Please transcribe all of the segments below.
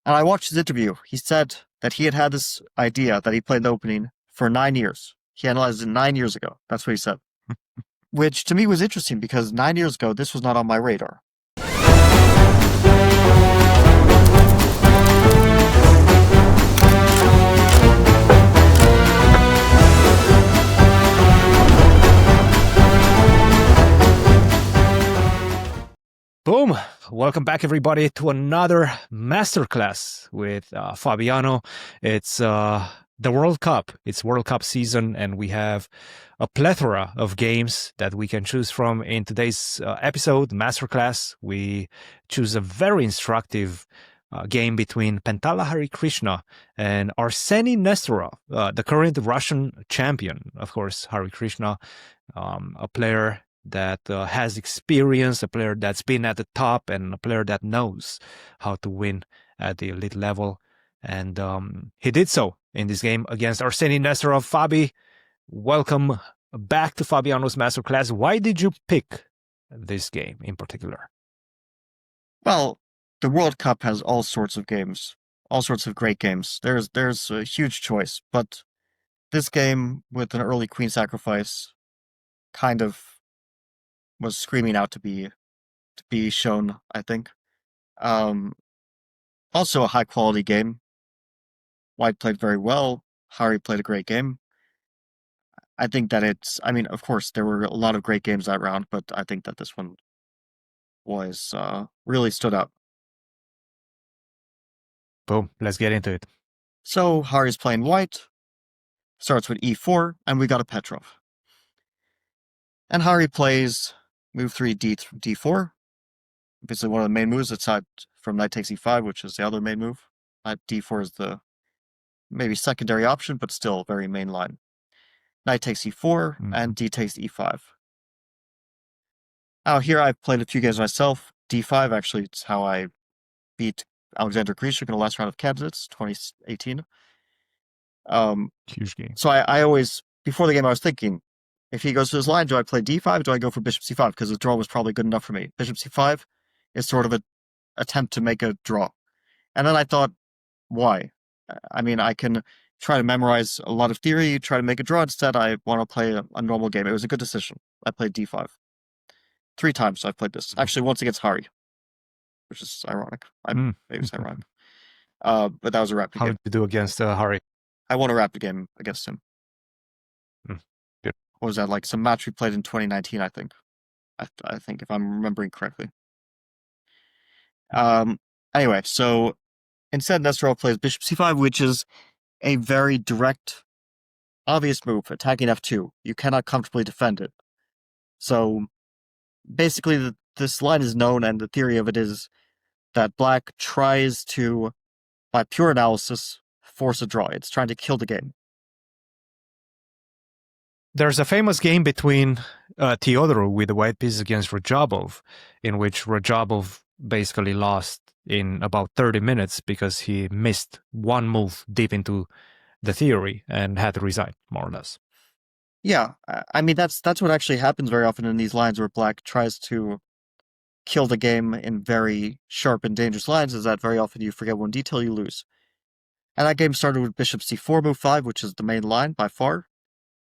And I watched his interview. He said that he had this idea that he played the opening for 9 years. He analyzed it 9 years ago. That's what he said. Which to me was interesting because 9 years ago, this was not on my radar. Boom! Welcome back, everybody, to another masterclass with Fabiano. It's the World Cup. It's World Cup season, and we have a plethora of games that we can choose from. In today's episode, masterclass, we choose a very instructive game between Pentala Harikrishna and Arseniy Nesterov, the current Russian champion. Of course, Harikrishna, a player that has experience, a player that's been at the top, and a player that knows how to win at the elite level. And he did so in this game against Arseniy Nesterov. Fabi, welcome back to Fabiano's Masterclass. Why did you pick this game in particular? Well, the World Cup has all sorts of games, all sorts of great games. There's a huge choice, but this game with an early queen sacrifice kind of was screaming out to be shown, I think. Also a high quality game. White played very well. Hari played a great game. I think that of course, there were a lot of great games that round, but I think that this one was really stood out. Boom, let's get into it. So Hari's playing white, starts with e4, and we got a Petrov. And Hari plays move 3, d4. Obviously, one of the main moves aside from knight takes e5, which is the other main move. Knight d4 is the maybe secondary option, but still very main line. Knight takes e4, and d takes e5. Now, here I've played a few games myself. d5, actually, it's how I beat Alexander Grishuk in the last round of candidates, 2018. Huge game. So I always, before the game, I was thinking, if he goes to his line, do I play d5? Do I go for bishop c5? Because the draw was probably good enough for me. Bishop c5 is sort of an attempt to make a draw. And then I thought, why? I mean, I can try to memorize a lot of theory, try to make a draw. Instead, I want to play a normal game. It was a good decision. I played d5. 3 times I've played this. Actually, once against Hari, which is ironic. Maybe it's ironic. But that was a rapid game. How did you do against Hari? I won a rapid game against him. Good. What was that, like some match we played in 2019, I think. I think, if I'm remembering correctly. Anyway, so instead Nesterov plays bishop c5, which is a very direct, obvious move, attacking f2. You cannot comfortably defend it. So basically, this line is known, and the theory of it is that black tries to, by pure analysis, force a draw. It's trying to kill the game. There's a famous game between Teodorov with the white pieces against Rajabov, in which Rajabov basically lost in about 30 minutes because he missed one move deep into the theory and had to resign, more or less. Yeah, I mean, that's what actually happens very often in these lines where black tries to kill the game in very sharp and dangerous lines, is that very often you forget one detail, you lose. And that game started with bishop c4, move 5, which is the main line by far,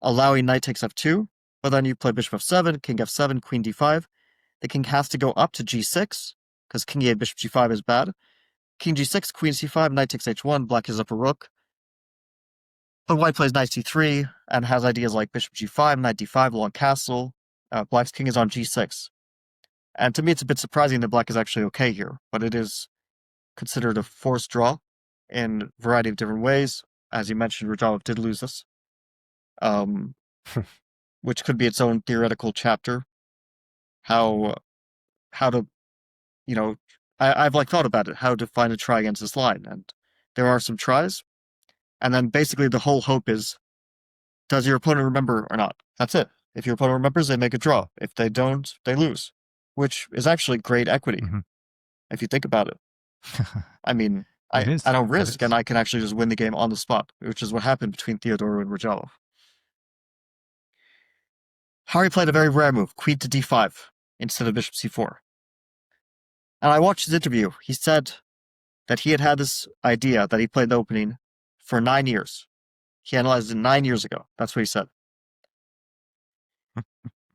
allowing knight takes f2, but then you play bishop f7, king f7, queen d5. The king has to go up to g6, because king e8, bishop g5 is bad. King g6, queen c5, knight takes h1, black is up a rook. But white plays knight c3, and has ideas like bishop g5, knight d5, long castle. Black's king is on g6. And to me, it's a bit surprising that black is actually okay here, but it is considered a forced draw in a variety of different ways. As you mentioned, Rajabov did lose this, which could be its own theoretical chapter. How to, I've thought about it, how to find a try against this line, and there are some tries, and then basically the whole hope is, does your opponent remember or not? That's it. If your opponent remembers, they make a draw. If they don't, they lose, which is actually great equity, if you think about it. I mean, I don't risk, and I can actually just win the game on the spot, which is what happened between Teodorov and Rajabov. Hari played a very rare move, queen to d5, instead of bishop c4. And I watched his interview. He said that he had this idea that he played the opening for 9 years. He analyzed it 9 years ago. That's what he said.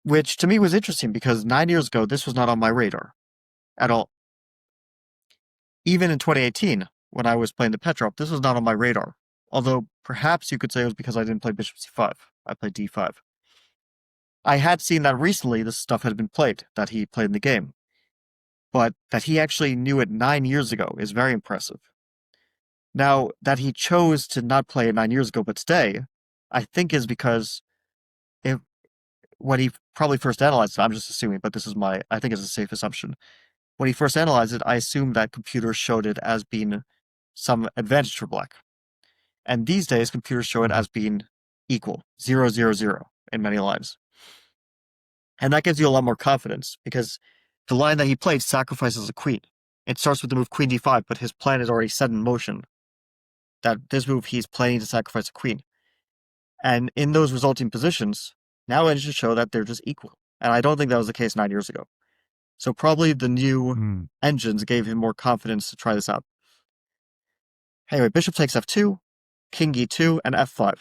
Which to me was interesting because 9 years ago, this was not on my radar at all. Even in 2018, when I was playing the Petrov, this was not on my radar. Although perhaps you could say it was because I didn't play bishop c5. I played d5. I had seen that recently this stuff had been played, that he played in the game. But that he actually knew it 9 years ago is very impressive. Now, that he chose to not play it 9 years ago but stay, I think is because when he probably first analyzed it, I'm just assuming, but I think it's a safe assumption. When he first analyzed it, I assumed that computers showed it as being some advantage for black. And these days, computers show it as being equal, 0, 0, 0 in many lines. And that gives you a lot more confidence because the line that he played sacrifices a queen. It starts with the move queen d5, but his plan is already set in motion that this move he's planning to sacrifice a queen. And in those resulting positions, now engines show that they're just equal. And I don't think that was the case 9 years ago. So probably the new engines gave him more confidence to try this out. Anyway, bishop takes f2, king e2, and f5.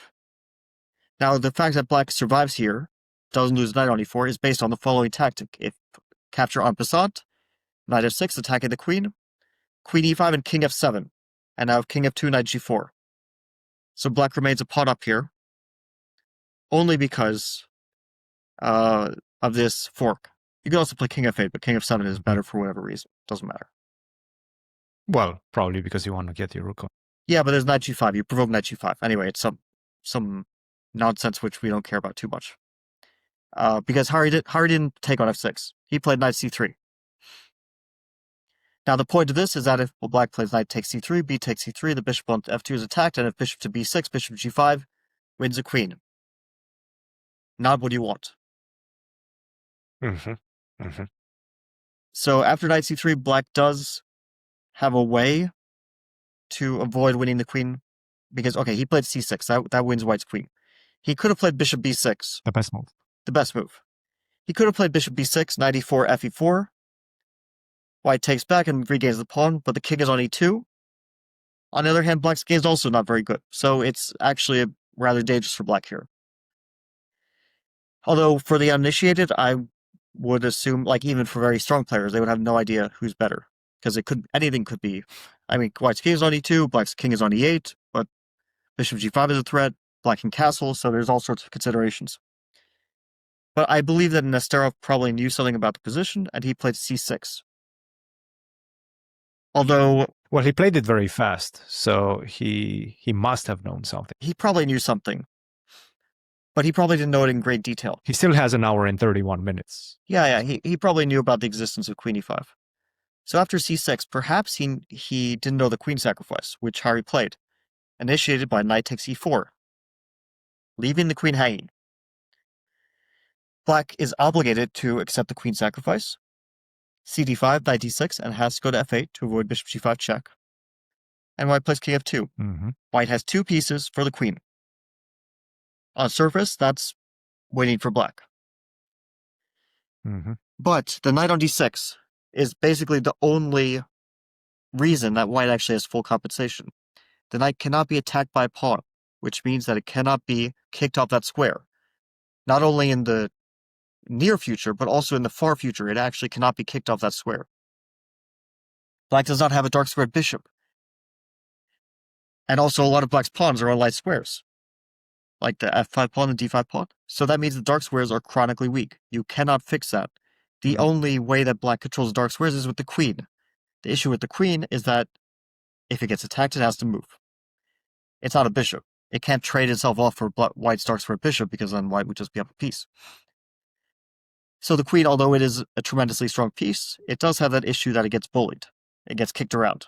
Now, the fact that black survives here, doesn't lose knight on e4, is based on the following tactic. If capture en passant, knight f6, attacking the queen e5, and king f7. And now king f2, knight g4. So black remains a pawn up here, only because of this fork. You can also play king f8, but king f7 is better for whatever reason. Doesn't matter. Well, probably because you want to get your rook on. Yeah, but there's knight g5. You provoke knight g5. Anyway, it's some nonsense which we don't care about too much. Because Hari didn't take on f6. He played knight c3. Now the point of this is that if black plays knight takes c3, b takes c3, the bishop on f2 is attacked, and if bishop to b6, bishop g5 wins a queen. Not what you want. So after knight c3, black does have a way to avoid winning the queen. Because, okay, he played c6. That wins white's queen. He could have played bishop b6. The best move. The best move. He could have played bishop b6, knight e4, fe4. White takes back and regains the pawn, but the king is on e2. On the other hand, black's game is also not very good. So it's actually rather dangerous for black here. Although for the uninitiated, I would assume, like even for very strong players, they would have no idea who's better. Because anything could be. I mean, white's king is on e2, black's king is on e8, but bishop g5 is a threat, black can castle, so there's all sorts of considerations. But I believe that Nesterov probably knew something about the position, and he played c6. Although... Well, he played it very fast, so he must have known something. He probably knew something. But he probably didn't know it in great detail. He still has an hour and 31 minutes. Yeah, he probably knew about the existence of queen e5. So after c6, perhaps he didn't know the queen sacrifice, which Hari played, initiated by knight takes e4, leaving the queen hanging. Black is obligated to accept the queen sacrifice, cd5, knight d6, and has to go to f8 to avoid bishop g5 check. And white plays king f2. White has 2 pieces for the queen. On surface, that's waiting for black. But the knight on d6 is basically the only reason that white actually has full compensation. The knight cannot be attacked by a pawn, which means that it cannot be kicked off that square. Not only in the near future, but also in the far future, it actually cannot be kicked off that square. Black does not have a dark squared bishop. And also a lot of black's pawns are on light squares, like the f5 pawn and d5 pawn. So that means the dark squares are chronically weak. You cannot fix that. The only way that black controls dark squares is with the queen. The issue with the queen is that if it gets attacked, it has to move. It's not a bishop. It can't trade itself off for white's dark square bishop because then white would just be up a piece. So the queen, although it is a tremendously strong piece, it does have that issue that it gets bullied. It gets kicked around.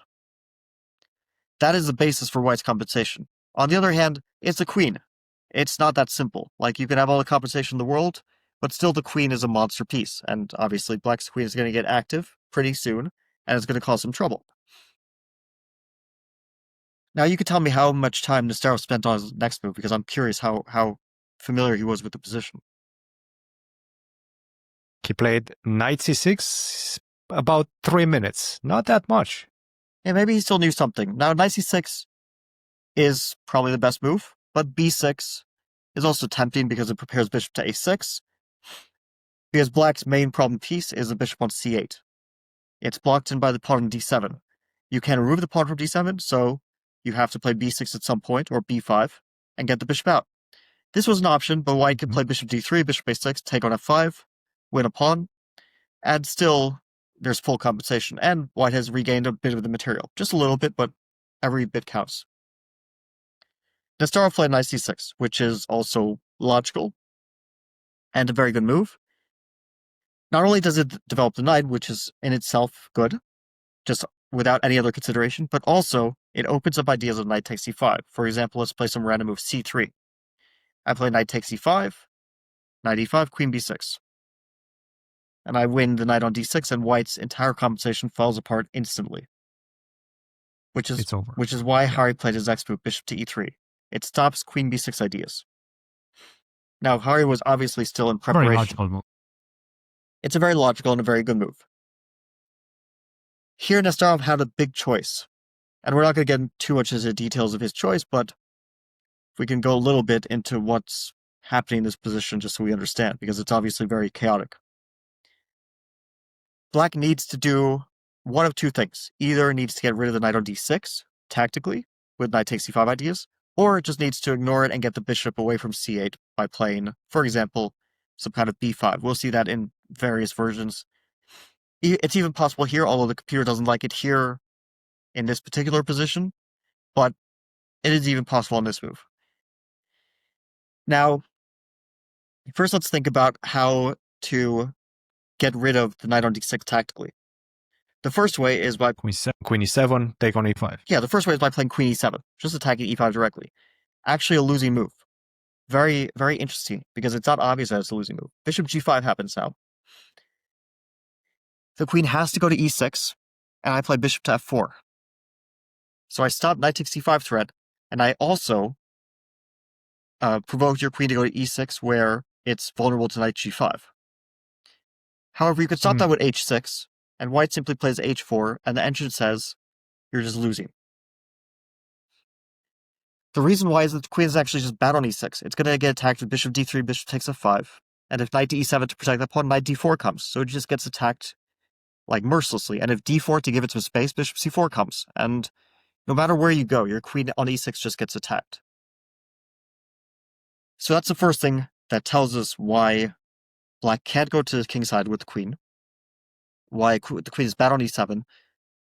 That is the basis for white's compensation. On the other hand, it's the queen. It's not that simple. Like, you can have all the compensation in the world, but still the queen is a monster piece, and obviously black's queen is going to get active pretty soon, and it's going to cause some trouble. Now, you could tell me how much time Nesterov spent on his next move, because I'm curious how familiar he was with the position. He played knight c6 about 3 minutes. Not that much. Yeah, maybe he still knew something. Now, knight c6 is probably the best move, but b6 is also tempting because it prepares bishop to a6. Because black's main problem piece is the bishop on c8. It's blocked in by the pawn on d7. You can remove the pawn from d7, so you have to play b6 at some point, or b5, and get the bishop out. This was an option, but white could play bishop d3, bishop a6, take on f5, win a pawn, and still there's full compensation, and white has regained a bit of the material. Just a little bit, but every bit counts. Nesterov played knight c6, which is also logical, and a very good move. Not only does it develop the knight, which is in itself good, just without any other consideration, but also it opens up ideas of knight takes c5. For example, let's play some random move c3. I play knight takes c5, knight e5, queen b6. And I win the knight on d6, and white's entire compensation falls apart instantly. Which is why Hari played his next move, bishop to e3. It stops queen b6 ideas. Now, Hari was obviously still in preparation. Very logical move. It's a very logical and a very good move. Here, Nesterov had a big choice. And we're not going to get too much into the details of his choice, but we can go a little bit into what's happening in this position just so we understand, because it's obviously very chaotic. Black needs to do one of two things. Either it needs to get rid of the knight on d6, tactically, with knight takes c5 ideas, or it just needs to ignore it and get the bishop away from c8 by playing, for example, some kind of b5. We'll see that in various versions. It's even possible here, although the computer doesn't like it here in this particular position, but it is even possible on this move. Now, first let's think about how to get rid of the knight on d6 tactically. The first way is by queen e7, take on e5. Yeah, the first way is by playing queen e7, just attacking e5 directly. Actually a losing move. Very, very interesting, because it's not obvious that it's a losing move. Bishop g5 happens now. The queen has to go to e6, and I play bishop to f4. So I stop knight takes c5 threat, and I also provoke your queen to go to e6, where it's vulnerable to knight g5. However, you could stop that with h6, and white simply plays h4, and the engine says, you're just losing. The reason why is that the queen is actually just bad on e6. It's going to get attacked with bishop d3, bishop takes f5, and if knight to e7 to protect that pawn, knight d4 comes, so it just gets attacked like mercilessly, and if d4 to give it some space, bishop c4 comes, and no matter where you go, your queen on e6 just gets attacked. So that's the first thing that tells us why black can't go to the king side with the queen, why the queen is bad on e7,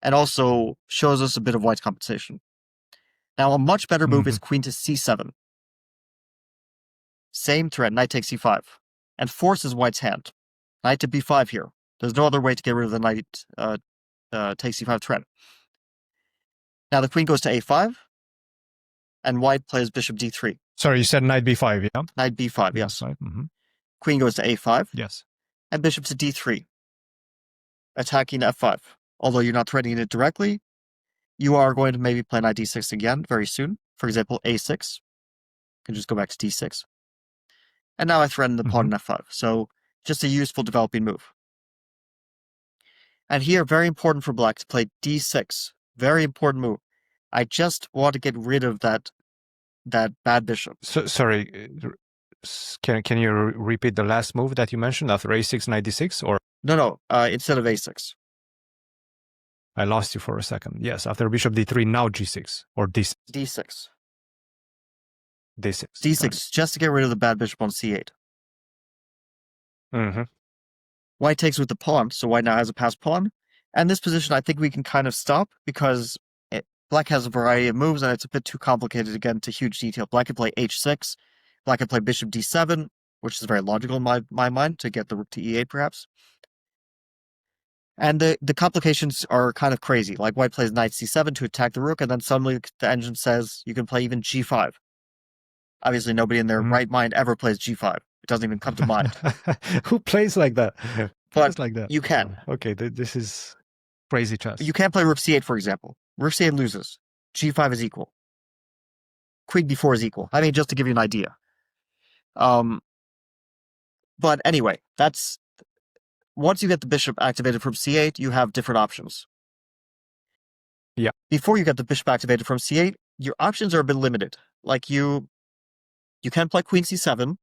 and also shows us a bit of white's compensation. Now, a much better move is queen to c7. Same threat, knight takes c5, and forces white's hand. Knight to b5 here. There's no other way to get rid of the knight takes c5 threat. Now the queen goes to a5, and white plays bishop d3. Sorry, you said knight b5, yeah? Knight b5, yes. Mm-hmm. Queen goes to a5. Yes. And bishop to d3, attacking f5. Although you're not threatening it directly, you are going to maybe play knight d6 again very soon. For example, a6. You can just go back to d6. And now I threaten the pawn in f5. So just a useful developing move. And here, very important for black to play d6. Very important move. I just want to get rid of that bad bishop. So, sorry, can you repeat the last move that you mentioned after a6, knight d6, or? No, instead of a6. I lost you for a second. Yes, after bishop d3, now g6, or d6. d6. d6. d6, just to get rid of the bad bishop on c8. White takes with the pawn, so white now has a passed pawn. And this position I think we can kind of stop, because black has a variety of moves, and it's a bit too complicated to get into huge detail. Black can play h6, black can play bishop d7, which is very logical in my mind, to get the rook to e8 perhaps. And the complications are kind of crazy, like white plays knight c7 to attack the rook, and then suddenly the engine says you can play even g5. Obviously nobody in their right mind ever plays g5. It doesn't even come to mind. Who plays like that? But like that? You can. Okay, this is crazy chess. You can't play rook c8, for example. Rook c8 loses. g5 is equal. Queen b4 is equal. I mean, just to give you an idea. But anyway, that's... Once you get the bishop activated from c8, you have different options. Yeah. Before you get the bishop activated from c8, your options are a bit limited. Like you can play queen c7.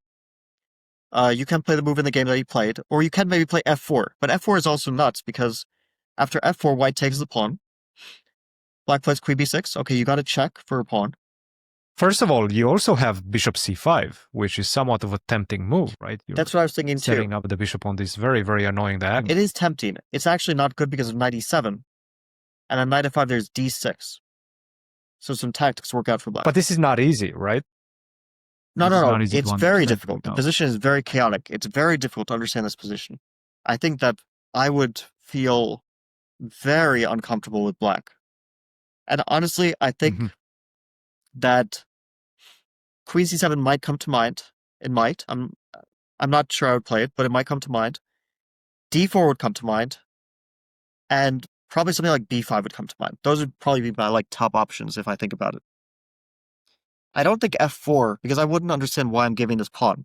You can play the move in the game that he played, or you can maybe play f4. But f4 is also nuts because after f4, white takes the pawn. Black plays queen b6. Okay, you got a check for a pawn. First of all, you also have bishop c5, which is somewhat of a tempting move, right? You're That's what I was thinking setting too. up the bishop on this very, very annoying diagonal. It is tempting. It's actually not good because of knight e7. And on knight f5, there's d6. So some tactics work out for black. But this is not easy, right? No. It's very difficult. The position is very chaotic. It's very difficult to understand this position. I think that I would feel very uncomfortable with black. And honestly, I think that queen c7 might come to mind. It might. I'm not sure I would play it, but it might come to mind. d4 would come to mind. And probably something like b5 would come to mind. Those would probably be my top options if I think about it. I don't think f4 because I wouldn't understand why I'm giving this pawn.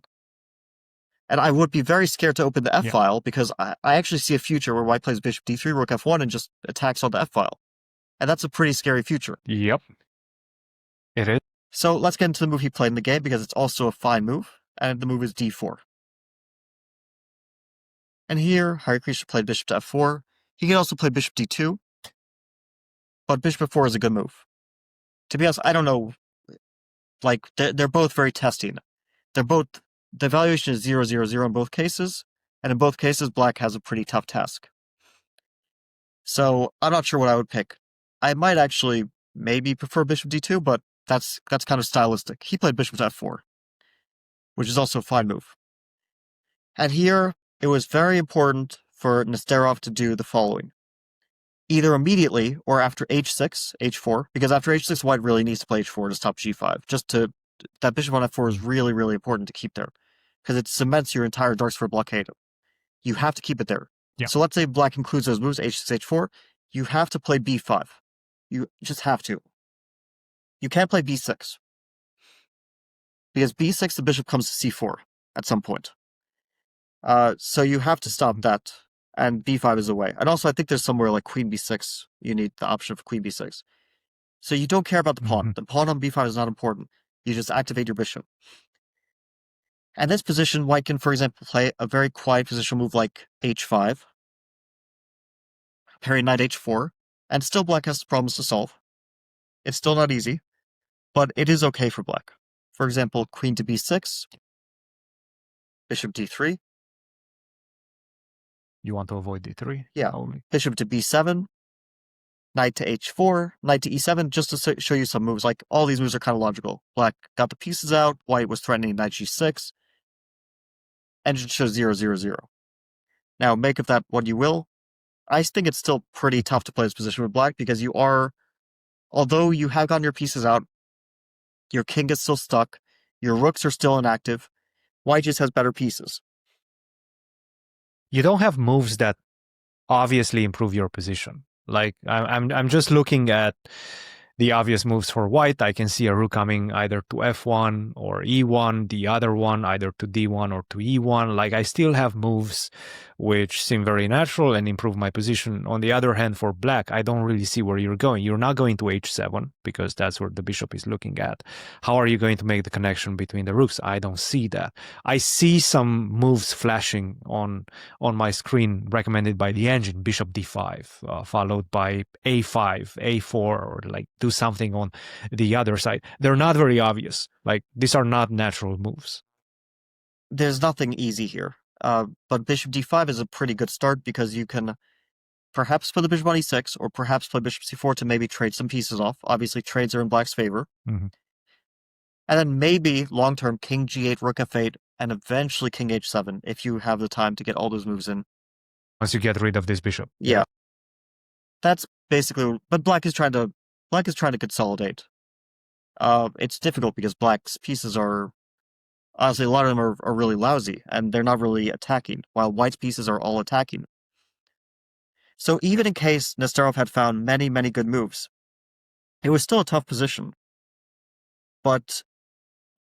And I would be very scared to open the f-file because I actually see a future where white plays bishop d3, rook f1, and just attacks on the f-file. And that's a pretty scary future. Yep. It is. So let's get into the move he played in the game because it's also a fine move, and the move is d4. And here, Harikrishna played bishop to f4. He can also play bishop d2, but bishop f4 is a good move. To be honest, I don't know. They're both very testing. The evaluation is 0-0-0 in both cases, and in both cases, black has a pretty tough task. So I'm not sure what I would pick. I might actually maybe prefer bishop d2, but that's kind of stylistic. He played bishop to f4, which is also a fine move. And here, it was very important for Nesterov to do the following. Either immediately or after h6, h4, because after h6, white really needs to play h4 to stop g5. That bishop on f4 is really, really important to keep there, because it cements your entire dark square blockade. You have to keep it there. Yeah. So let's say black includes those moves, h6, h4, you have to play b5. You just have to. You can't play b6. Because b6, the bishop comes to c4 at some point. So you have to stop that, and b5 is away. And also, I think there's somewhere like queen b6, you need the option for queen b6. So you don't care about the pawn. The pawn on b5 is not important. You just activate your bishop. And this position, white can, for example, play a very quiet positional move like h5, parry knight h4, and still black has problems to solve. It's still not easy, but it is okay for black. For example, queen to b6, bishop d3. You want to avoid d3? Yeah. Only. Bishop to b7, knight to h4, knight to e7, just to show you some moves. Like, all these moves are kind of logical. Black got the pieces out, white was threatening knight g6, and it shows 0-0-0. Now, make of that what you will. I think it's still pretty tough to play this position with black because although you have gotten your pieces out, your king is still stuck, your rooks are still inactive, white just has better pieces. You don't have moves that obviously improve your position. Like, I'm just looking at the obvious moves for white. I can see a rook coming either to f1 or e1, the other one either to d1 or to e1. Like, I still have moves which seem very natural and improve my position. On the other hand, for black, I don't really see where you're going. You're not going to h7 because that's where the bishop is looking at. How are you going to make the connection between the rooks? I don't see that. I see some moves flashing on my screen recommended by the engine, bishop d5, followed by a5, a4, or like do something on the other side. They're not very obvious. Like, these are not natural moves. There's nothing easy here. But bishop d5 is a pretty good start because you can perhaps put the bishop on e6 or perhaps play bishop c4 to maybe trade some pieces off. Obviously, trades are in black's favor. Mm-hmm. And then maybe long-term king g8, rook f8, and eventually king h7 if you have the time to get all those moves in. Once you get rid of this bishop. Yeah. That's basically, but black is trying to consolidate. It's difficult because black's pieces are, honestly, a lot of them are really lousy, and they're not really attacking, while white's pieces are all attacking. So even in case Nesterov had found many, many good moves, it was still a tough position. But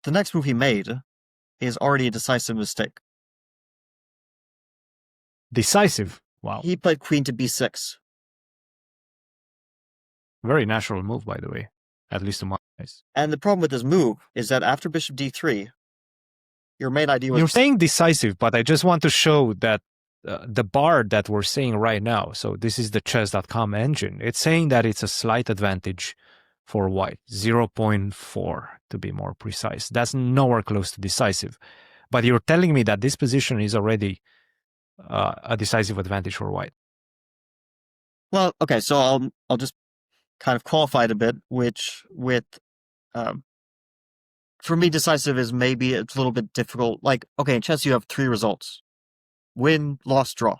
the next move he made is already a decisive mistake. Decisive? Wow. He played queen to b6. Very natural move, by the way, at least to my eyes. And the problem with this move is that after bishop d3, your main idea You're was saying decisive, but I just want to show that the bar that we're seeing right now, so this is the chess.com engine, it's saying that it's a slight advantage for white, 0.4 to be more precise. That's nowhere close to decisive. But you're telling me that this position is already a decisive advantage for white. well, okay, so I'll just kind of qualify it a bit, which with for me, decisive is maybe it's a little bit difficult. Like, okay, in chess you have 3 results: win, loss, draw.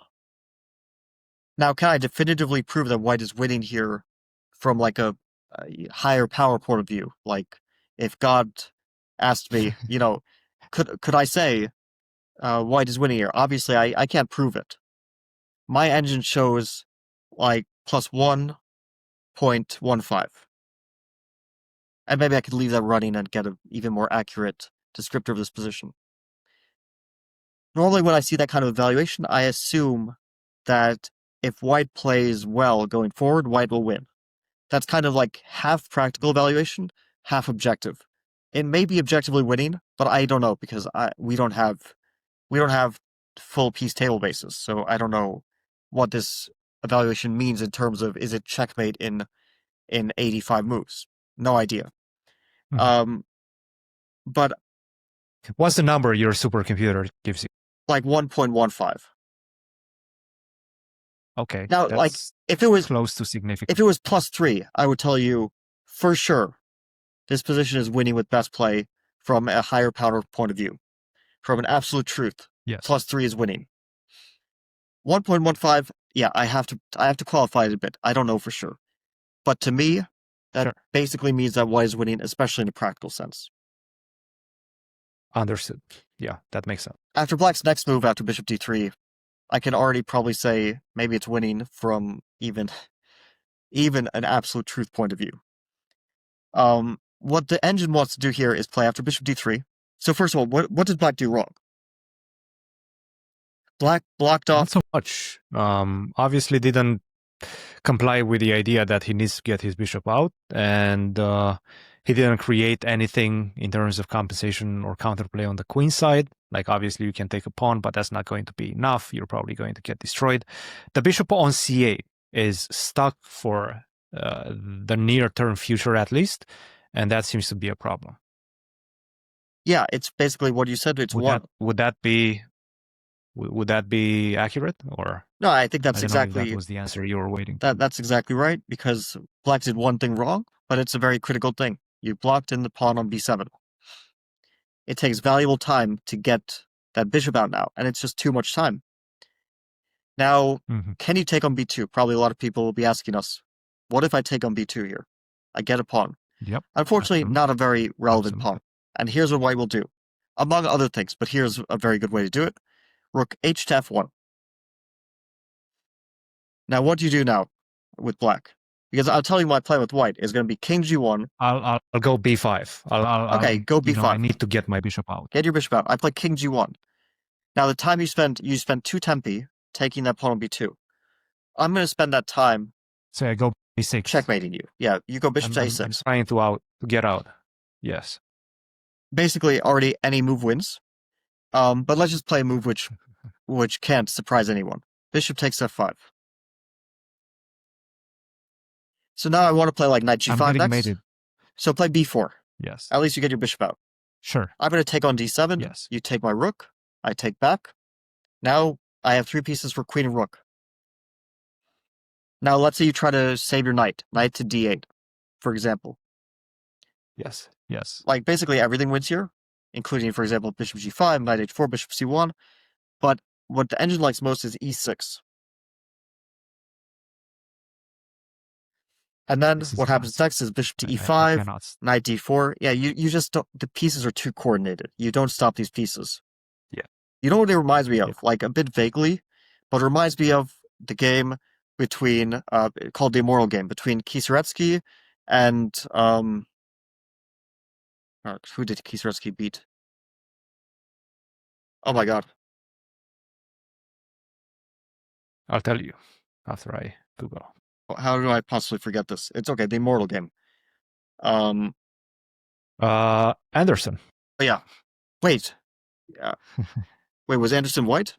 Now, can I definitively prove that white is winning here from like a higher power point of view? Like, if God asked me, could I say white is winning here? Obviously, I can't prove it. My engine shows like plus 1.15. And maybe I could leave that running and get an even more accurate descriptor of this position. Normally, when I see that kind of evaluation, I assume that if white plays well going forward, white will win. That's kind of like half practical evaluation, half objective. It may be objectively winning, but I don't know because we don't have full piece table bases, so I don't know what this evaluation means in terms of is it checkmate in 85 moves. No idea. Mhm. But What's the number your supercomputer gives you? like 1.15. Okay, Now, like that's if it was close to significant. if it was plus 3, I would tell you for sure this position is winning with best play from a higher power point of view. From an absolute truth, Yes. plus 3 is winning. 1.15, yeah, I have to qualify it a bit. I don't know for sure. But to me, that Sure. basically means that white is winning, especially in a practical sense. Understood. Yeah, that makes sense. After black's next move after bishop d3, I can already probably say maybe it's winning from even an absolute truth point of view. What the engine wants to do here is play after bishop d3. So first of all, what did black do wrong? Black blocked Not off. so much. Obviously didn't comply with the idea that he needs to get his bishop out, and he didn't create anything in terms of compensation or counterplay on the queen side. Like, obviously you can take a pawn, but that's not going to be enough. You're probably going to get destroyed. The bishop on c8 is stuck for the near-term future at least, and that seems to be a problem. Yeah, it's basically what you said. It's one. Would that be accurate, or No, I think I that's don't know if exactly that was the answer you were waiting that. for. That's exactly right because black did one thing wrong, but it's a very critical thing. You blocked in the pawn on b7. It takes valuable time to get that bishop out now, and it's just too much time. Now, can you take on b2? Probably a lot of people will be asking us, what if I take on b2 here? I get a pawn. Yep. Unfortunately, Absolutely. not a very relevant Absolutely. pawn. And here's what white will do, among other things, but here's a very good way to do it. Rook h to f1. Now, what do you do now with black? Because I'll tell you my plan with white is going to be king g1. I'll go b5. Okay, go b5. I need to get my bishop out. Get your bishop out. I play king g1. Now, the time you spend 2 tempi taking that pawn on b2. I'm going to spend that time. So I go b6. Checkmating you. Yeah, you go bishop to a6. I'm trying to get out. Yes. Basically, already any move wins. But let's just play a move which can't surprise anyone. Bishop takes f5. So now I want to play like knight g5 next. Mated. So play b4. Yes. At least you get your bishop out. Sure. I'm going to take on d7. Yes. You take my rook. I take back. Now I have 3 pieces for queen and rook. Now let's say you try to save your knight. Knight to d8, for example. Yes. Yes. Like basically everything wins here, including, for example, bishop g5, knight h4, bishop c1. But what the engine likes most is e6. And then what happens next is bishop to e5, knight d4. Yeah, you just don't, the pieces are too coordinated. You don't stop these pieces. Yeah. You know what it reminds me of? Yeah. Like a bit vaguely, but it reminds me of the game between, called the Immortal game, between Kieseritzky and, who did Kieseritzky beat? Oh my god. I'll tell you after I Google. How do I possibly forget this? It's okay, the immortal game. Anderson. Oh yeah. Wait. Wait, was Anderson white?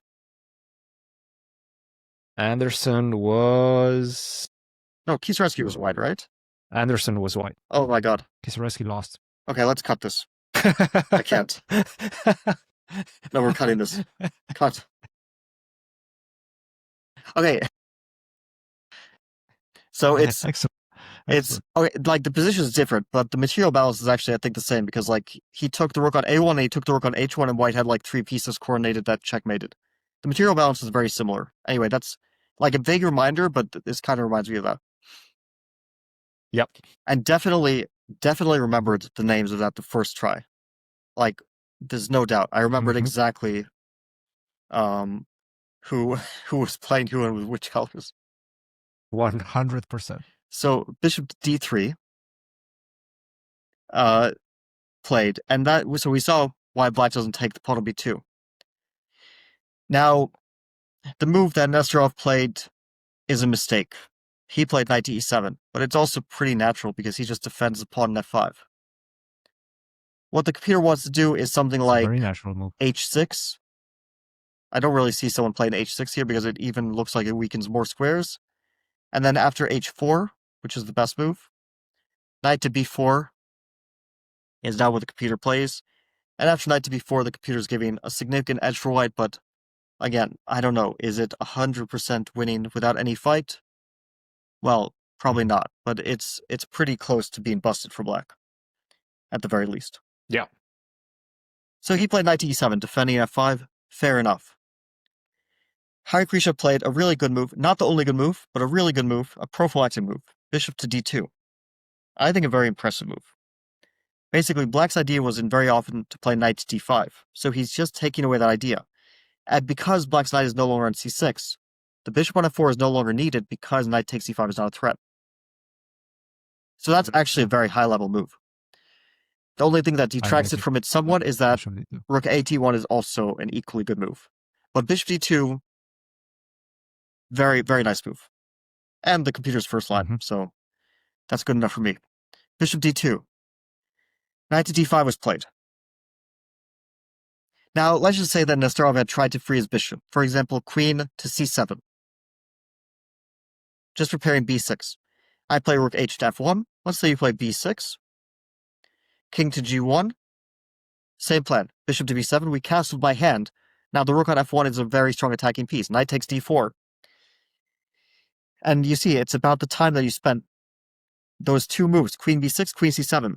Anderson was No, Kisarevsky was white, right? Anderson was white. Oh my god. Kisarevsky lost. Okay, let's cut this. I can't. No, we're cutting this. Cut. Okay. So it's okay, like the position is different, but the material balance is actually I think the same because like he took the rook on A1 and he took the rook on H1 and white had like 3 pieces coordinated that checkmated. The material balance is very similar. Anyway, that's like a vague reminder, but this kind of reminds me of that. Yep. And definitely remembered the names of that the first try. Like there's no doubt. I remembered exactly who was playing who and with which colors. 100%. So bishop d3 played, and so we saw why black doesn't take the pawn on b2. Now, the move that Nesterov played is a mistake. He played knight to e7, but it's also pretty natural because he just defends the pawn on f5. What the computer wants to do is something like very natural move. h6. I don't really see someone playing h6 here because it even looks like it weakens more squares. And then after h4, which is the best move, knight to b4 is now what the computer plays. And after knight to b4, the computer is giving a significant edge for white, but again, I don't know. Is it 100% winning without any fight? Well, probably not, but it's pretty close to being busted for black, at the very least. Yeah. So he played knight to e7, defending f5. Fair enough. Harikrishna played a really good move, not the only good move, but a really good move, a prophylactic move, bishop to d2. I think a very impressive move. Basically, black's idea was very often to play knight to d5, so he's just taking away that idea. And because black's knight is no longer on c6, the bishop on f4 is no longer needed because knight takes c5 is not a threat. So that's actually a very high-level move. The only thing that detracts it from it somewhat is that rook at1 is also an equally good move. But bishop d2, very, very nice move. And the computer's first line, so that's good enough for me. Bishop d2. Knight to d5 was played. Now, let's just say that Nesterov had tried to free his bishop. For example, queen to c7. Just preparing b6. I play rook h to f1. Let's say you play b6. King to g1. Same plan. Bishop to b7. We castled by hand. Now, the rook on f1 is a very strong attacking piece. Knight takes d4. And you see, it's about the time that you spent those two moves, queen b6, queen c7.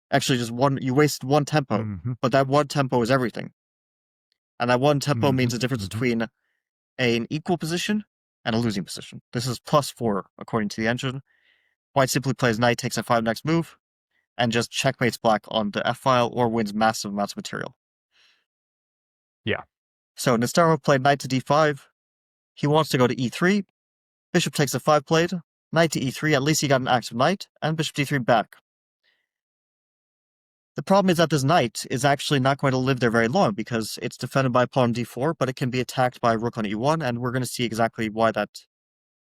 Actually, just one, you wasted one tempo, but that one tempo is everything. And that one tempo means the difference between an equal position and a losing position. This is +4, according to the engine. White simply plays knight takes f5 next move, and just checkmates black on the f-file or wins massive amounts of material. Yeah. So Nesterov played knight to d5. He wants to go to e3. Bishop takes f5 played. Knight to e3. At least he got an active knight. And bishop d3 back. The problem is that this knight is actually not going to live there very long because it's defended by pawn on d4, but it can be attacked by rook on e1, and we're going to see exactly why that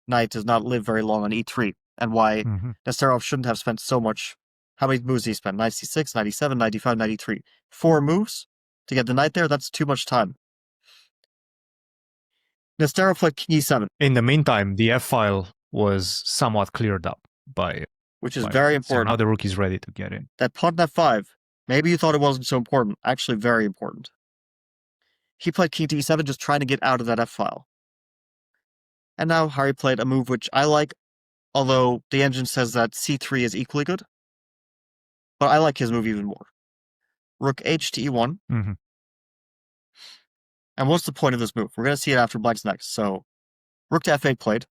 knight does not live very long on e3, and why Nesterov shouldn't have spent so much. How many moves did he spend? Knight c6, knight e7, knight d5, knight e3. 4 moves to get the knight there? That's too much time. Nesterov played king e7. In the meantime, the f-file was somewhat cleared up by... Which is very important. So now the rook is ready to get in. That pawn f5, maybe you thought it wasn't so important. Actually, very important. He played king to e7, just trying to get out of that f-file. And now Hari played a move which I like, although the engine says that c3 is equally good. But I like his move even more. Rook h to e1. And what's the point of this move? We're going to see it after black's next. So, rook to f8 played.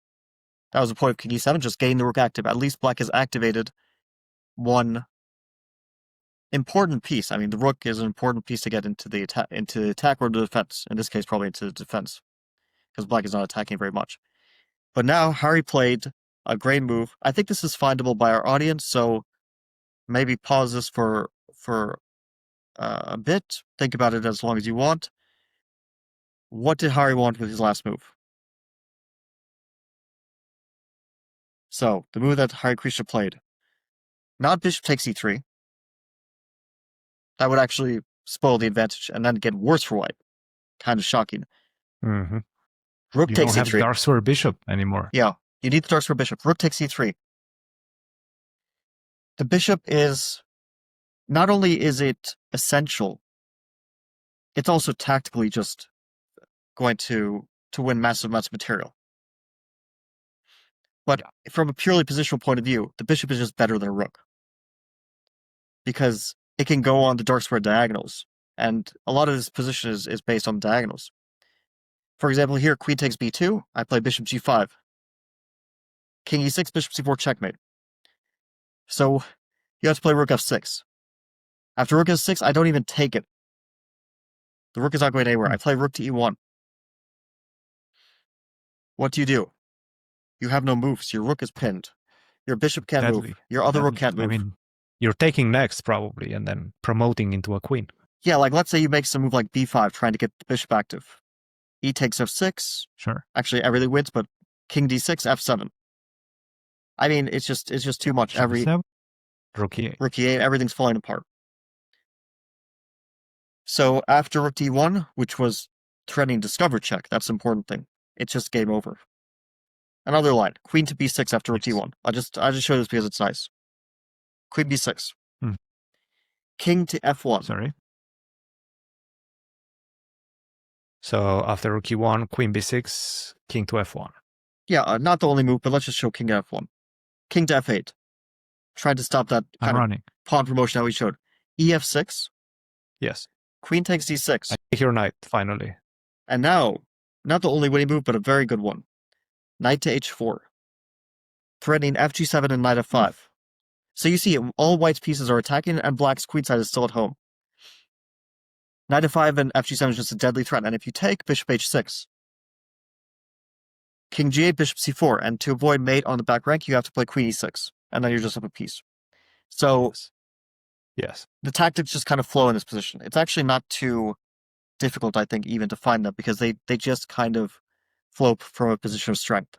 That was the point of king e7, just getting the rook active. At least black has activated one important piece. I mean, the rook is an important piece to get into the attack or the defense. In this case, probably into the defense, because black is not attacking very much. But now, Hari played a great move. I think this is findable by our audience, so maybe pause this for a bit. Think about it as long as you want. What did Hari want with his last move? So, the move that Harikrishna played. Not bishop takes e3. That would actually spoil the advantage and then get worse for white. Kind of shocking. Mm-hmm. Rook You takes don't have e3. dark square bishop anymore. Yeah, you need the dark square bishop. Rook takes e3. The bishop is... Not only is it essential, it's also tactically just going to win massive amounts of material. But from a purely positional point of view, the bishop is just better than a rook. Because it can go on the dark square diagonals. And a lot of this position is based on diagonals. For example, here, queen takes b2, I play bishop g5. King e6, bishop c4, checkmate. So, you have to play rook f6. After rook f6, I don't even take it. The rook is not going anywhere. I play rook to e1. What do? You have no moves. Your rook is pinned. Your bishop can't move. Your other rook can't move. I mean, you're taking next, probably, and then promoting into a queen. Yeah, like, let's say you make some move like b5, trying to get the bishop active. E takes f6. Sure. Actually, everything wins, but king d6, f7. I mean, it's just too much. Rook e8. Rook e8, everything's falling apart. So after rook d1, which was threatening discover check, that's the important thing. It's just game over. Another line, queen to b6 after rook d1. I'll just show this because it's nice. Queen b6. King to f1. Sorry. So after rook e1, queen b6, king to f1. Yeah, not the only move, but let's just show king to f1. King to f8. Trying to stop that kind of pawn promotion that we showed. ef6. Yes. Queen takes d6. I take your knight, finally. And now, not the only winning move, but a very good one. Knight to h4. Threatening fg7 and knight f5. So you see, all white's pieces are attacking, and black's queenside is still at home. Knight f5 and fg7 is just a deadly threat, and if you take, bishop h6. King g8, bishop c4, and to avoid mate on the back rank, you have to play queen e6, and then you're just up a piece. So, yes, the tactics just kind of flow in this position. It's actually not too difficult, I think, even to find them, because they just kind of flow from a position of strength.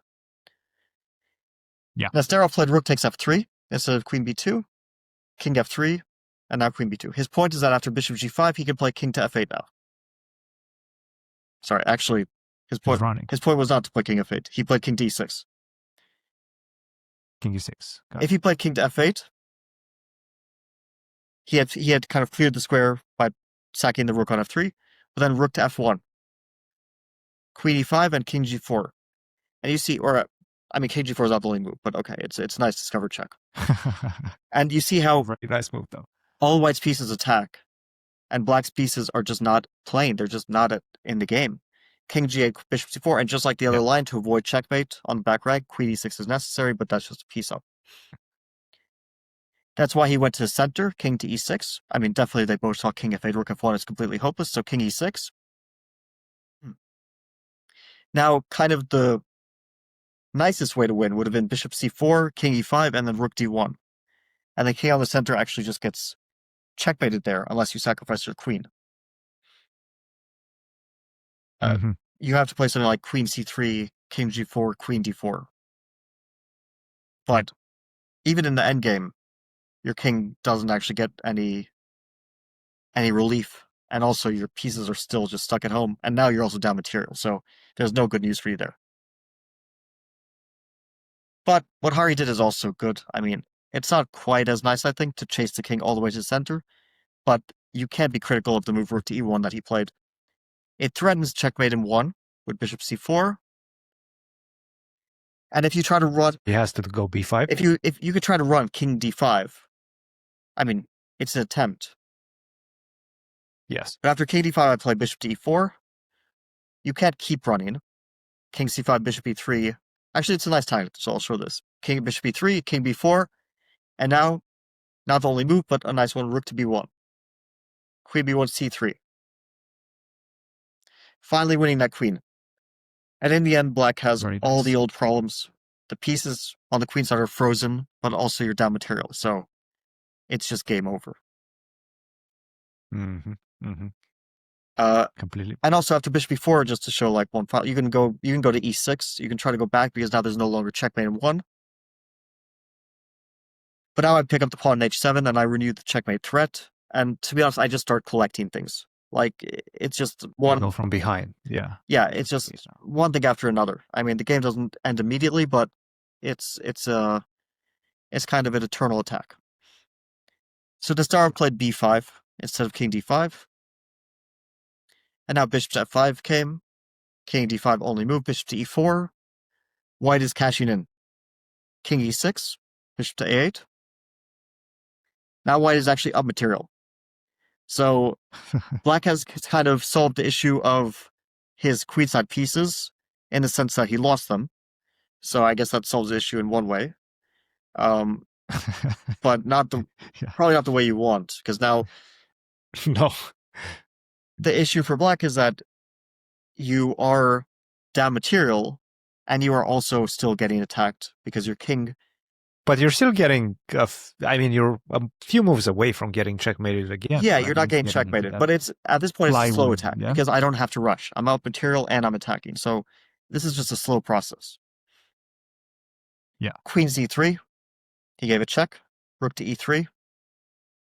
Yeah. Nesterov played rook takes f3 instead of queen b2, king f3, and now queen b2. His point is that after bishop g5, he can play king to f8 now. Sorry, actually, his point was not to play king f8. He played king d6. King e6. If he played king to f8, he had kind of cleared the square by sacking the rook on f3, but then rook to f1, queen e5, and king g4. And you see, king g4 is not the only move, but okay, it's a nice discover check. And you see how very nice move, though. All white's pieces attack, and black's pieces are just not playing. They're just not in the game. King g8, bishop c4, and just like the other line, to avoid checkmate on the back rank, queen e6 is necessary, but that's just a piece up. That's why he went to the center, king to e6. I mean, definitely they both saw king f8, rook f1 is completely hopeless, so king e6. Now, kind of the nicest way to win would have been bishop c4, king e5, and then rook d1. And the king on the center actually just gets checkmated there, unless you sacrifice your queen. You have to play something like queen c3, king g4, queen d4. But even in the endgame, your king doesn't actually get any relief, and also your pieces are still just stuck at home, and now you're also down material, so there's no good news for you there. But what Hari did is also good. I mean, it's not quite as nice, I think, to chase the king all the way to the center, but you can't be critical of the move rook to e1 that he played. It threatens checkmate in 1 with bishop c4. And if you try to run... He has to go b5? If you could try to run king d5, I mean, it's an attempt. Yes. But after king d5, I play bishop to e4. You can't keep running. King c5, bishop e3. Actually, it's a nice tactic, so I'll show this. King, bishop e3, king b4. And now, not the only move, but a nice one, rook to b1. Queen b1, c3. Finally winning that queen. And in the end, black has all the old problems. The pieces on the queen side are frozen, but also you're down material, so it's just game over. Completely. And also after bishop b4, just to show like one file, you can go to e6. You can try to go back because now there's no longer checkmate in 1. But now I pick up the pawn on h7 and I renew the checkmate threat. And to be honest, I just start collecting things. Like it's just one. Go from behind. Yeah. Yeah, it's just one thing after another. I mean, the game doesn't end immediately, but it's kind of an eternal attack. So Nesterov played b5 instead of king d5. And now bishop to f5 came. King d5 only moved, bishop to e4. White is cashing in. King e6, bishop to a8. Now white is actually up material. So black has kind of solved the issue of his queenside pieces in the sense that he lost them. So I guess that solves the issue in one way. But not the probably not the way you want, because now no. The issue for black is that you are down material and you are also still getting attacked because your king. But you're still getting, you're a few moves away from getting checkmated again. Yeah, you're not getting checkmated, but it's at this point it's a slow attack because I don't have to rush. I'm out material and I'm attacking, so this is just a slow process. Yeah. Queen c3, he gave a check. Rook to e3,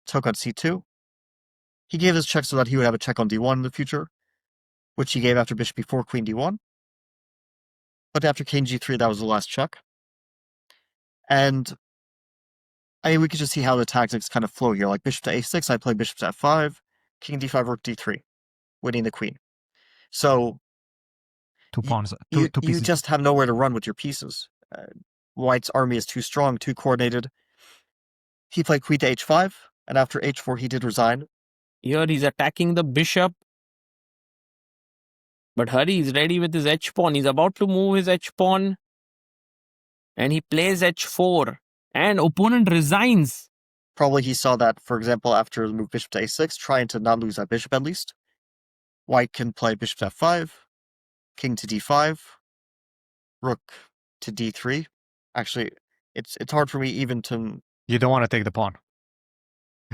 took on c2. He gave this check so that he would have a check on d1 in the future, which he gave after bishop b4, queen d1. But after king g3, that was the last check. And I mean, we could just see how the tactics kind of flow here. Like bishop to a6, I play bishop to f5, king d5, rook d3, winning the queen. So two pawns, you just have nowhere to run with your pieces. White's army is too strong, too coordinated. He played queen to h5, and after h4, he did resign. Here he's attacking the bishop. But Hari is ready with his h-pawn. He's about to move his h-pawn. And he plays h4. And opponent resigns. Probably he saw that, for example, after the move bishop to a6, trying to not lose that bishop at least. White can play bishop to f5, king to d5, rook to d3. Actually, it's hard for me even to... You don't want to take the pawn.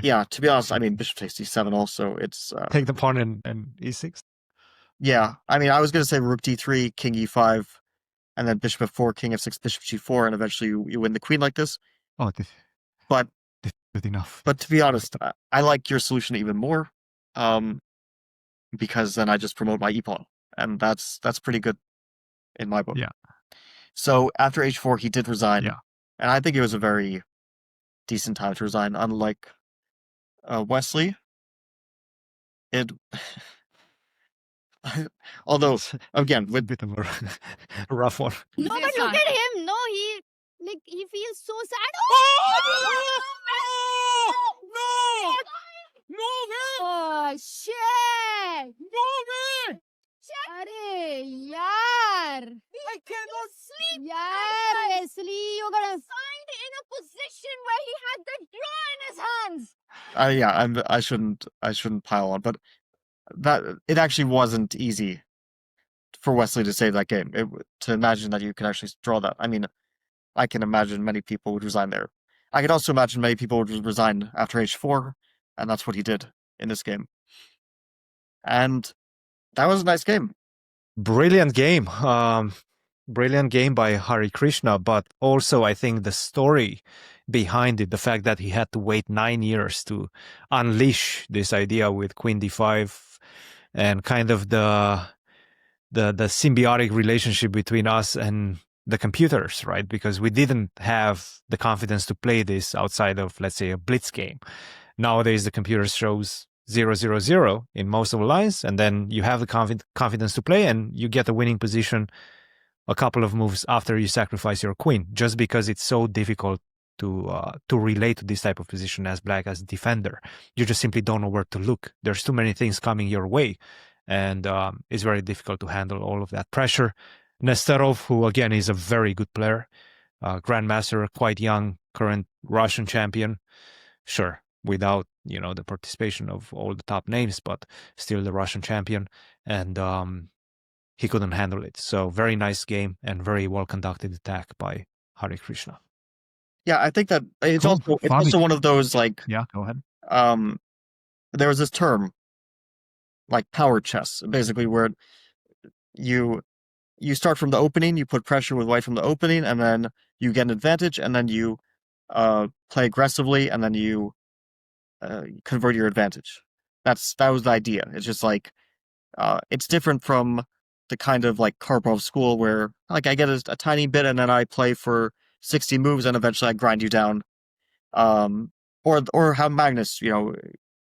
Yeah, to be honest, I mean, bishop takes d7 also. It's... take the pawn and e6? Yeah, I mean, I was going to say rook d3, king e5, and then bishop f4, king f6, bishop g4, and eventually you win the queen like this. Oh, but good enough. But to be honest, I like your solution even more, because then I just promote my e-pawn, and that's pretty good in my book. Yeah. So after h4, he did resign. Yeah. And I think it was a very decent time to resign, unlike Wesley. It... Although, again, with a bit of a rough one. No, but look at him. No, he feels so sad. Oh! No! Oh, shit! No way! Arey, yaar! I cannot sleep. Yaar, Wesley, you're gonna find in a position where he had the draw in his hands. Yeah, I shouldn't pile on, but that it actually wasn't easy for Wesley to save that game. To imagine that you can actually draw that. I mean, I can imagine many people would resign there. I could also imagine many people would resign after h4, and that's what he did in this game. And that was a nice game. Brilliant game. Brilliant game by Harikrishna, but also I think the story behind it, the fact that he had to wait 9 years to unleash this idea with queen d5 and kind of the symbiotic relationship between us and the computers, right? Because we didn't have the confidence to play this outside of, let's say, a blitz game. Nowadays, the computer shows 0-0-0 in most of the lines, and then you have the confidence to play, and you get a winning position a couple of moves after you sacrifice your queen, just because it's so difficult to relate to this type of position as black as defender. You just simply don't know where to look. There's too many things coming your way, and it's very difficult to handle all of that pressure. Nesterov, who again is a very good player, grandmaster, quite young, current Russian champion, sure, without the participation of all the top names, but still the Russian champion, and he couldn't handle it. So very nice game and very well conducted attack by Harikrishna. Yeah, I think that it's Cool. also one of those, like, yeah, go ahead. There was this term like power chess, basically, where you start from the opening, you put pressure with white from the opening, and then you get an advantage, and then you play aggressively, and then you convert your advantage. That was the idea. It's just like it's different from the kind of like Karpov school where like I get a tiny bit and then I play for 60 moves and eventually I grind you down. Or how Magnus,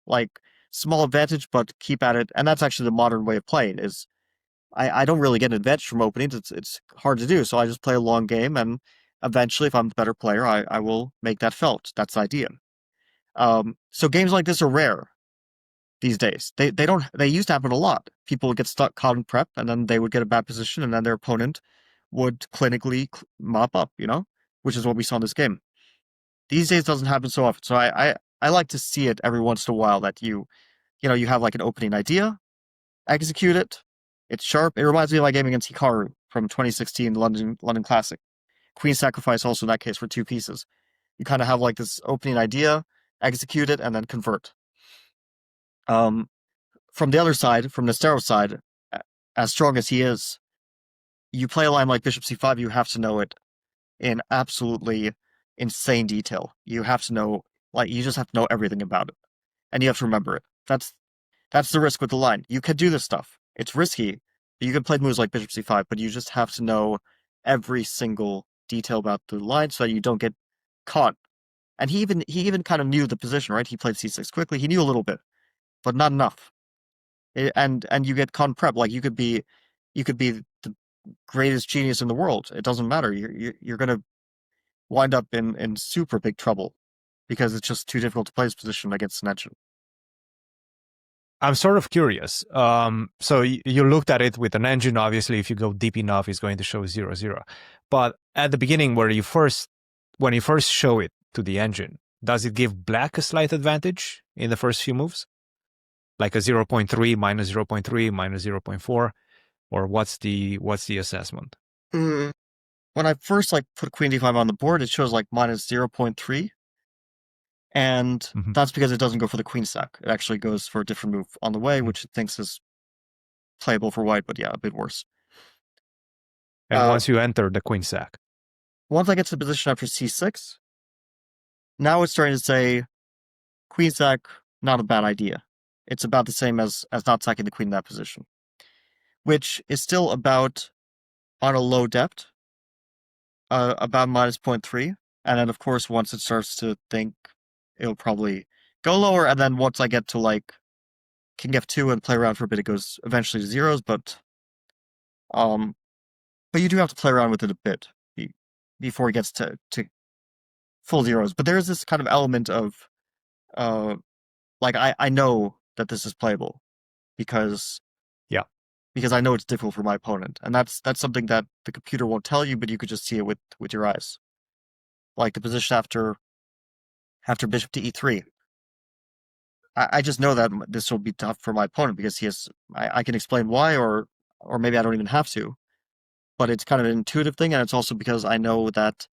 like small advantage but keep at it, and that's actually the modern way of playing. Is I don't really get an advantage from openings. It's hard to do, so I just play a long game, and eventually, if I'm the better player, I will make that felt. That's the idea. So games like this are rare these days. They used to happen a lot. People would get stuck caught in prep, and then they would get a bad position, and then their opponent would clinically mop up, which is what we saw in this game. These days it doesn't happen so often. So I like to see it every once in a while that you have like an opening idea, execute it. It's sharp. It reminds me of my game against Hikaru from 2016 London Classic. Queen Sacrifice also in that case for 2 pieces. You kind of have like this opening idea, execute it, and then convert. From the other side, from Nesterov's side, as strong as he is, you play a line like Bishop C5, you have to know it in absolutely insane detail. You have to know, you just have to know everything about it, and you have to remember it. That's the risk with the line. You could do this stuff. It's risky. You can play moves like Bishop C5, but you just have to know every single detail about the line so that you don't get caught. And he even kind of knew the position, right? He played C6 quickly. He knew a little bit, but not enough. And you get caught in prep. Like you could be the greatest genius in the world. It doesn't matter. You're gonna wind up in super big trouble because it's just too difficult to play this position against an engine. I'm sort of curious. So you looked at it with an engine. Obviously, if you go deep enough, it's going to show 0-0. But at the beginning, when you first show it to the engine, does it give black a slight advantage in the first few moves? Like a 0.3, minus 0.3, minus 0.4? Or what's the assessment? When I first put Queen D5 on the board, it shows minus 0.3. And that's because it doesn't go for the queen sack. It actually goes for a different move on the way, which it thinks is playable for white, but yeah, a bit worse. And once you enter the queen sack? Once I get to the position after c6, now it's starting to say queen sack, not a bad idea. It's about the same as not sacking the queen in that position, which is still about, on a low depth, about minus 0.3. And then, of course, once it starts to think, it'll probably go lower, and then once I get to King F2 and play around for a bit, it goes eventually to zeros, but you do have to play around with it a bit before it gets to full zeros. But there's this kind of element of I know that this is playable because I know it's difficult for my opponent, and that's something that the computer won't tell you, but you could just see it with your eyes. Like the position after bishop to e3. I just know that this will be tough for my opponent because he has. I can explain why, or maybe I don't even have to. But it's kind of an intuitive thing, and it's also because I know that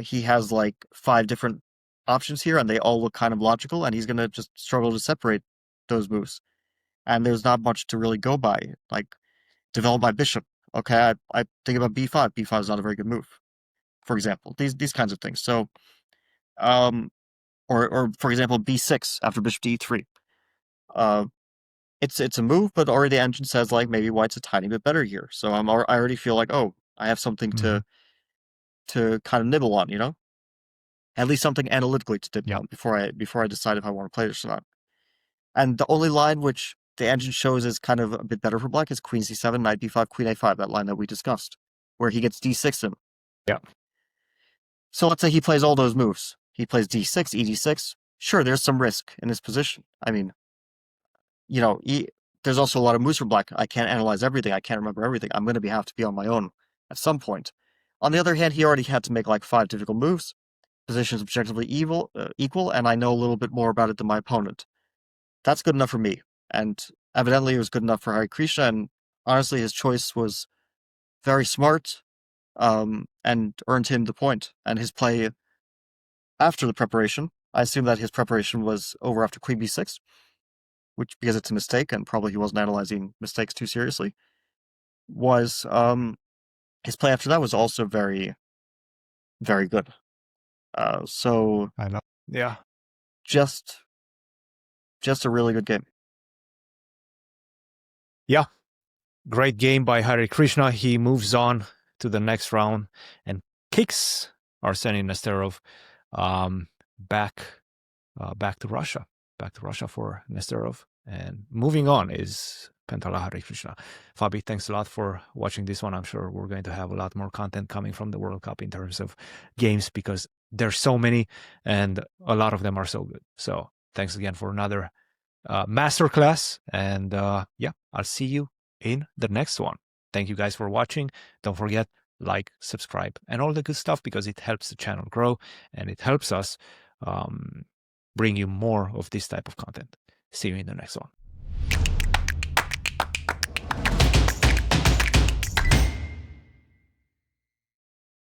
he has 5 different options here, and they all look kind of logical, and he's gonna just struggle to separate those moves. And there's not much to really go by. Develop my bishop. Okay, I think about b5. b5 is not a very good move, for example. These kinds of things. So, or for example, b6 after bishop to e3. It's a move, but already the engine says maybe white's a tiny bit better here. So I already feel I have something to kind of nibble on, at least something analytically to nibble on before I decide if I want to play this or not. And the only line which the engine shows is kind of a bit better for black is queen c7, knight b5, queen a5, that line that we discussed, where he gets d6 in. Yeah. So let's say he plays all those moves. He plays d6, ed6. Sure, there's some risk in his position. I mean, there's also a lot of moves for black. I can't analyze everything. I can't remember everything. I'm going to have to be on my own at some point. On the other hand, he already had to make 5 difficult moves. Position is objectively equal, and I know a little bit more about it than my opponent. That's good enough for me. And evidently it was good enough for Harikrishna, and honestly his choice was very smart, and earned him the point. And his play after the preparation, I assume that his preparation was over after queen b6, which, because it's a mistake, and probably he wasn't analyzing mistakes too seriously, was his play after that was also very, very good. So I know. Yeah. just a really good game. Yeah. Great game by Harikrishna. He moves on to the next round and kicks Arseniy Nesterov back to Russia. Back to Russia for Nesterov. And moving on is Pentala Harikrishna. Fabi, thanks a lot for watching this one. I'm sure we're going to have a lot more content coming from the World Cup in terms of games because there's so many and a lot of them are so good. So thanks again for another masterclass. And yeah, I'll see you in the next one. Thank you guys for watching. Don't forget, like, subscribe, and all the good stuff because it helps the channel grow and it helps us bring you more of this type of content. See you in the next one.